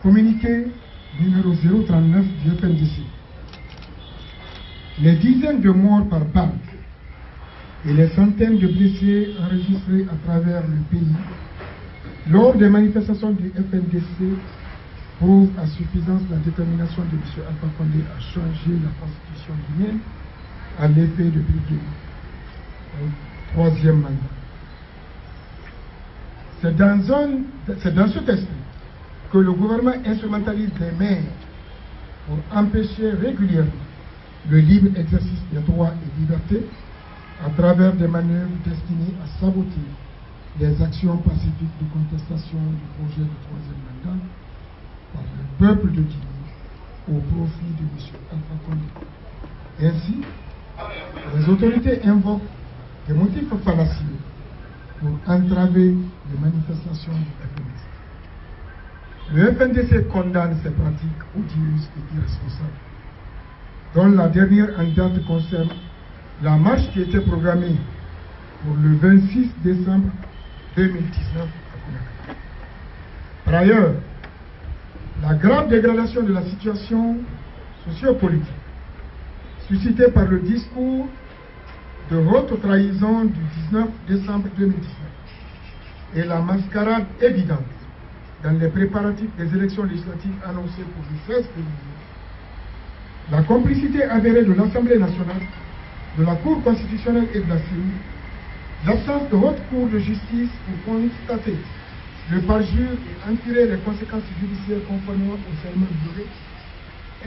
Communiqué numéro 039 du FNDC. Les dizaines de morts par balle et les centaines de blessés enregistrés à travers le pays lors des manifestations du FNDC prouvent à suffisance la détermination de M. Alpha Condé à changer la constitution guinéenne à l'effet de briguer un troisième mandat. C'est dans cet esprit que le gouvernement instrumentalise les maires pour empêcher régulièrement le libre exercice des droits et libertés à travers des manœuvres destinées à saboter les actions pacifiques de contestation du projet de troisième mandat par le peuple de Guinée au profit de M. Alpha Condé. Ainsi, les autorités invoquent des motifs fallacieux pour entraver les manifestations du FNDC. Le FNDC condamne ces pratiques odieuses et irresponsables, dont la dernière en date concerne la marche qui était programmée pour le 26 décembre 2019 à Conakry. Par ailleurs, la grave dégradation de la situation sociopolitique suscitée par le discours de haute trahison du 19 décembre 2019 et la mascarade évidente dans les préparatifs des élections législatives annoncées pour le 16 février, la complicité avérée de l'Assemblée nationale, de la Cour constitutionnelle et de la CENI, l'absence de haute cour de justice pour constater le parjure et en tirer les conséquences judiciaires conformément au serment juré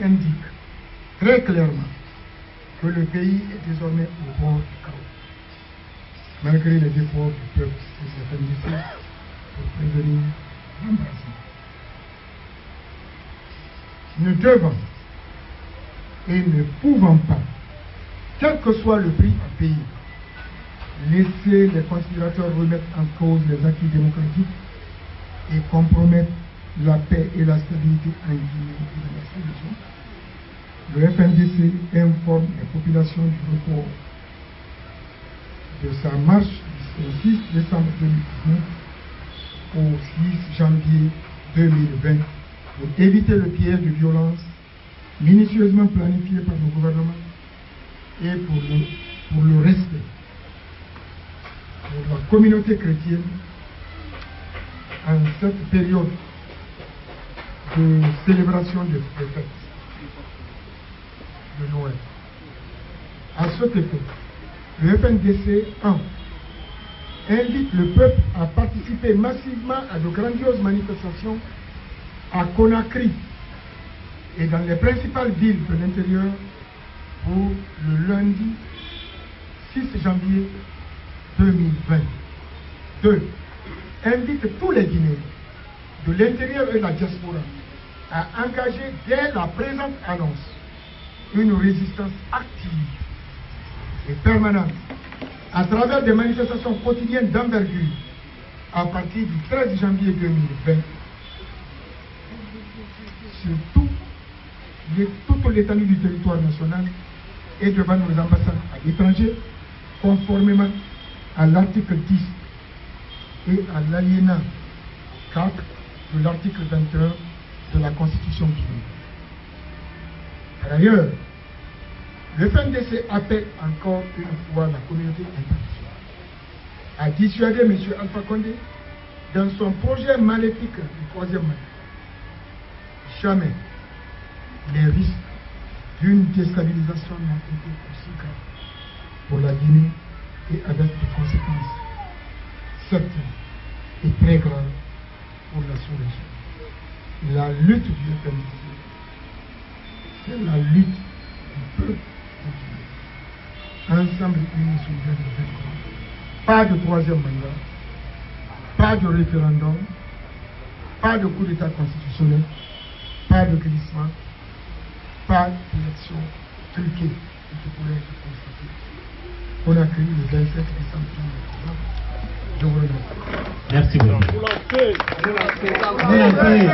indique très clairement que le pays est désormais au bord du chaos, malgré les efforts du peuple et des FNDC pour prévenir l'embrasement. Nous devons et ne pouvons pas, quel que soit le prix à payer, laisser les conspirateurs remettre en cause les acquis démocratiques et compromettre la paix et la stabilité en Guinée et dans la sous-région. Le FNDC informe les populations du report de sa marche du 6 décembre 2019 au 6 janvier 2020 pour éviter le piège de violence minutieusement planifié par le gouvernement et pour le respect pour la communauté chrétienne en cette période de célébration des fêtes de Noël. À cet effet, le FNDC 1 invite le peuple à participer massivement à de grandioses manifestations à Conakry et dans les principales villes de l'intérieur pour le lundi 6 janvier 2020. 2. Invite tous les Guinéens de l'intérieur et de la diaspora à engager dès la présente annonce une résistance active et permanente à travers des manifestations quotidiennes d'envergure à partir du 13 janvier 2020 sur toute l'étendue du territoire national et devant nos ambassades à l'étranger, conformément à l'article 10 et à l'alinéa 4 de l'article 21 de la Constitution guinéenne. Par ailleurs, le FNDC appelle encore une fois la communauté internationale à dissuader M. Alpha Condé dans son projet maléfique du troisième mandat. Jamais les risques d'une déstabilisation n'ont été aussi graves pour la Guinée et avec des conséquences certaines et très graves pour la sous-région. La lutte du FNDC, c'est la lutte du peuple ensemble unis sur le 2023. Pas de troisième mandat, pas de référendum, pas de coup d'état constitutionnel, pas de glissement, pas d'élection truquée qui pourrait être constatée. On a créé le 27 décembre 2023. Je vous remercie. Merci beaucoup. Vous l'avez.